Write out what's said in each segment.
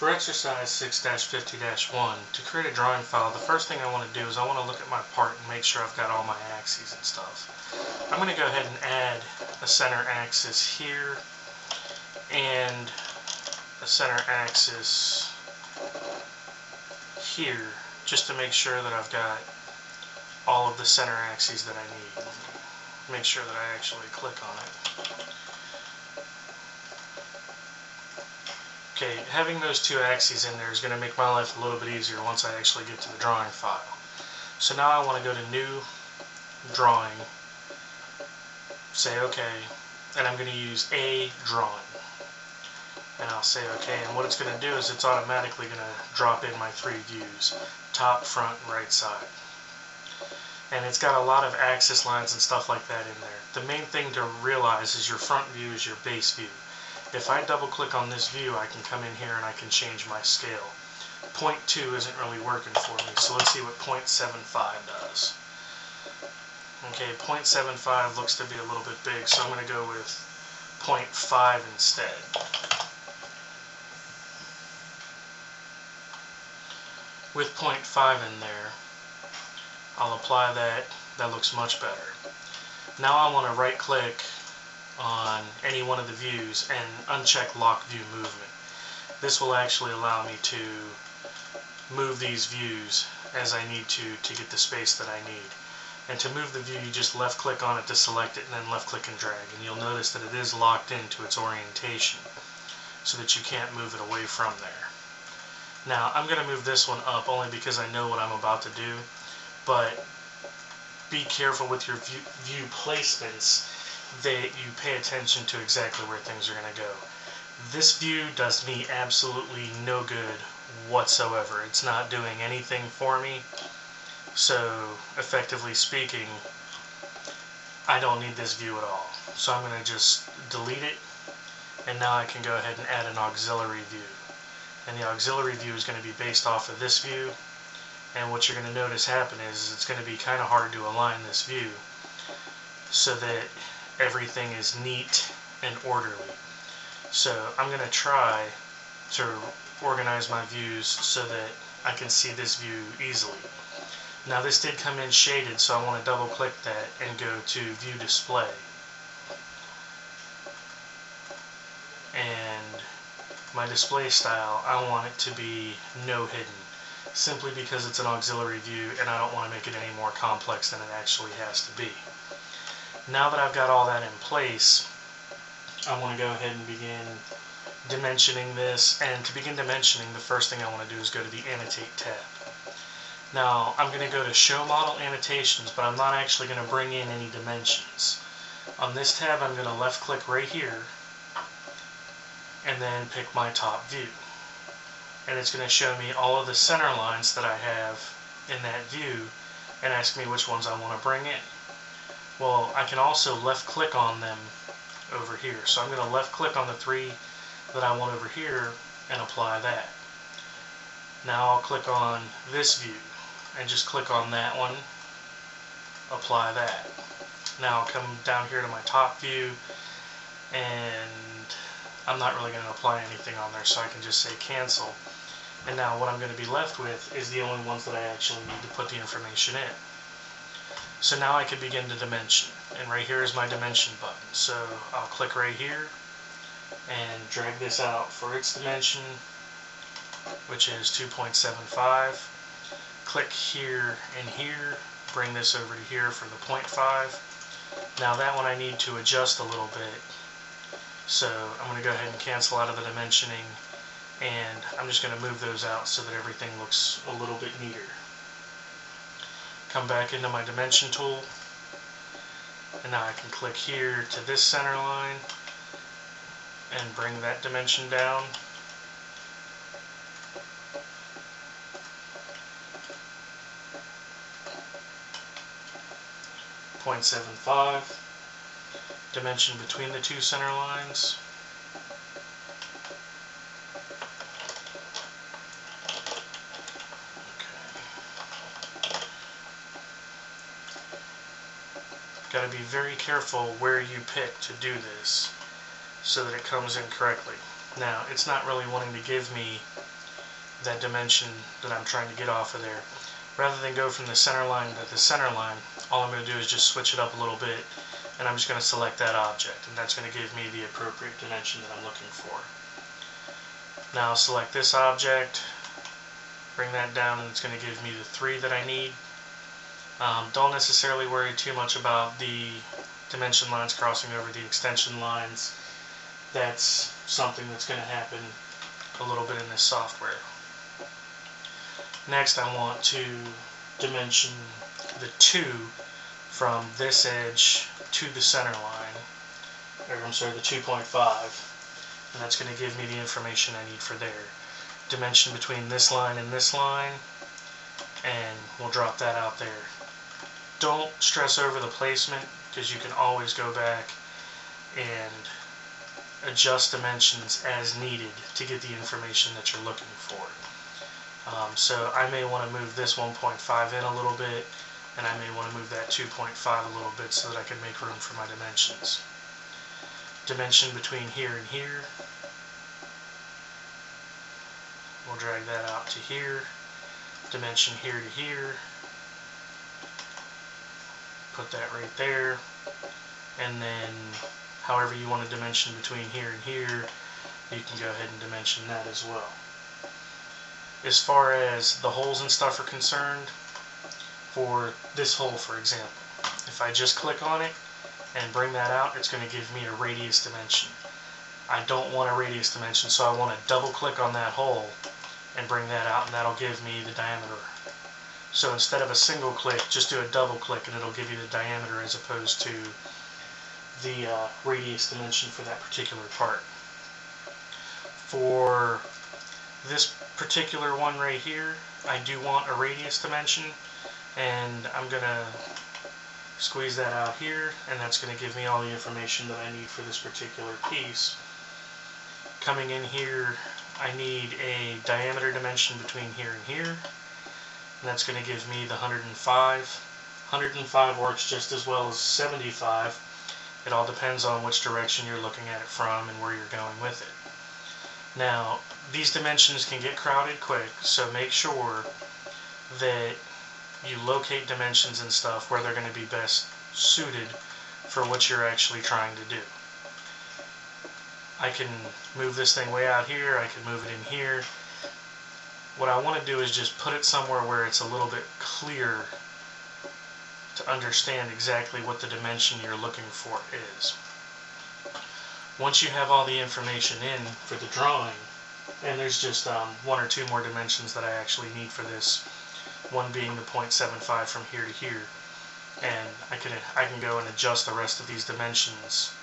For exercise 6-50-1, to create a drawing file, the first thing I want to do is I want to look at my part and make sure I've got all my axes and stuff. I'm going to go ahead and add a center axis here and a center axis here, just to make sure that I've got all of the center axes that I need. Make sure that I actually click on it. Okay, having those two axes in there is going to make my life a little bit easier once I actually get to the drawing file. So now I want to go to New, Drawing, say OK, and I'm going to use a drawing. And I'll say OK, and what it's going to do is it's automatically going to drop in my three views, top, front, and right side. And it's got a lot of axis lines and stuff like that in there. The main thing to realize is your front view is your base view. If I double click on this view, I can come in here and I can change my scale. 0.2 isn't really working for me, so let's see what 0.75 does. Okay, 0.75 looks to be a little bit big, so I'm going to go with 0.5 instead. With 0.5 in there, I'll apply that. That looks much better. Now I want to right click on any one of the views and uncheck Lock View Movement. This will actually allow me to move these views as I need to get the space that I need. And to move the view, you just left click on it to select it and then left click and drag. And you'll notice that it is locked into its orientation so that you can't move it away from there. Now I'm going to move this one up only because I know what I'm about to do, but be careful with your view placements that you pay attention to exactly where things are going to go. This view does me absolutely no good whatsoever. It's not doing anything for me. So, effectively speaking, I don't need this view at all. So I'm going to just delete it, and now I can go ahead and add an auxiliary view. And the auxiliary view is going to be based off of this view. And what you're going to notice happen is it's going to be kind of hard to align this view so that everything is neat and orderly. So I'm going to try to organize my views so that I can see this view easily. Now this did come in shaded, so I want to double click that and go to View Display. And my display style, I want it to be no hidden, simply because it's an auxiliary view and I don't want to make it any more complex than it actually has to be. Now that I've got all that in place, I want to go ahead and begin dimensioning this. And to begin dimensioning, the first thing I want to do is go to the Annotate tab. Now, I'm going to go to Show Model Annotations, but I'm not actually going to bring in any dimensions. On this tab, I'm going to left click right here and then pick my top view. And it's going to show me all of the center lines that I have in that view and ask me which ones I want to bring in. Well, I can also left click on them over here. So I'm going to left click on the three that I want over here and apply that. Now I'll click on this view and just click on that one, apply that. Now I'll come down here to my top view, and I'm not really going to apply anything on there, so I can just say cancel. And now what I'm going to be left with is the only ones that I actually need to put the information in. So now I can begin to dimension, and right here is my dimension button. So I'll click right here and drag this out for its dimension, which is 2.75. Click here and here, bring this over to here for the 0.5. Now that one I need to adjust a little bit, so I'm going to go ahead and cancel out of the dimensioning, and I'm just going to move those out so that everything looks a little bit neater. Come back into my dimension tool, and now I can click here to this center line and bring that dimension down. .75, dimension between the two center lines. Got to be very careful where you pick to do this so that it comes in correctly. Now, it's not really wanting to give me that dimension that I'm trying to get off of there. Rather than go from the center line to the center line, all I'm going to do is just switch it up a little bit, and I'm just going to select that object, and that's going to give me the appropriate dimension that I'm looking for. Now I'll select this object, bring that down, and it's going to give me the 3 that I need. Don't necessarily worry too much about the dimension lines crossing over the extension lines. That's something that's going to happen a little bit in this software. Next, I want to dimension the 2 from this edge to the center line, or I'm sorry, the 2.5, and that's going to give me the information I need for there. Dimension between this line and this line, and we'll drop that out there. Don't stress over the placement, because you can always go back and adjust dimensions as needed to get the information that you're looking for. So I may want to move this 1.5 in a little bit, and I may want to move that 2.5 a little bit so that I can make room for my dimensions. Dimension between here and here, we'll drag that out to here. Dimension here to here, put that right there, and then however you want to dimension between here and here, you can go ahead and dimension that as well. As far as the holes and stuff are concerned, for this hole for example, if I just click on it and bring that out, it's going to give me a radius dimension. I don't want a radius dimension, so I want to double click on that hole and bring that out, and that'll give me the diameter. So instead of a single click, just do a double click and it'll give you the diameter as opposed to the radius dimension for that particular part. For this particular one right here, I do want a radius dimension, and I'm going to squeeze that out here, and that's going to give me all the information that I need for this particular piece. Coming in here, I need a diameter dimension between here and here, and that's going to give me the 105. 105 works just as well as 75. It all depends on which direction you're looking at it from and where you're going with it. Now, these dimensions can get crowded quick, so make sure that you locate dimensions and stuff where they're going to be best suited for what you're actually trying to do. I can move this thing way out here, I can move it in here. What I want to do is just put it somewhere where it's a little bit clear to understand exactly what the dimension you're looking for is. Once you have all the information in for the drawing, and there's just 1 or 2 more dimensions that I actually need for this, one being the 0.75 from here to here, and I can go and adjust the rest of these dimensions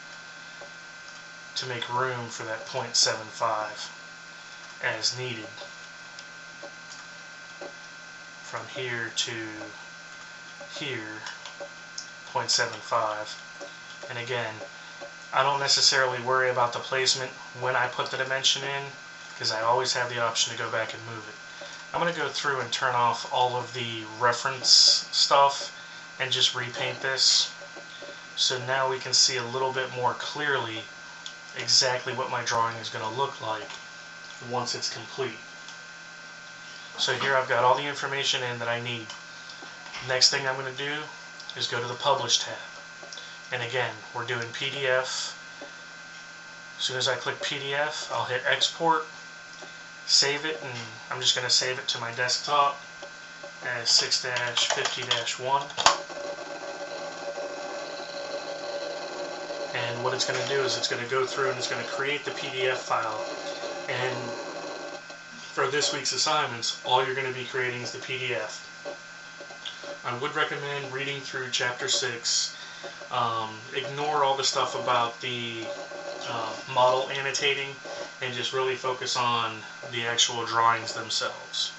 to make room for that 0.75 as needed. From here to here, 0.75, and again, I don't necessarily worry about the placement when I put the dimension in, because I always have the option to go back and move it. I'm going to go through and turn off all of the reference stuff and just repaint this, so now we can see a little bit more clearly exactly what my drawing is going to look like once it's complete. So here I've got all the information in that I need. Next thing I'm going to do is go to the Publish tab. And again, we're doing PDF. As soon as I click PDF, I'll hit Export, save it, and I'm just going to save it to my desktop as 6-50-1. And what it's going to do is it's going to go through and it's going to create the PDF file. And for this week's assignments, all you're going to be creating is the PDF. I would recommend reading through Chapter 6. Ignore all the stuff about the model annotating and just really focus on the actual drawings themselves.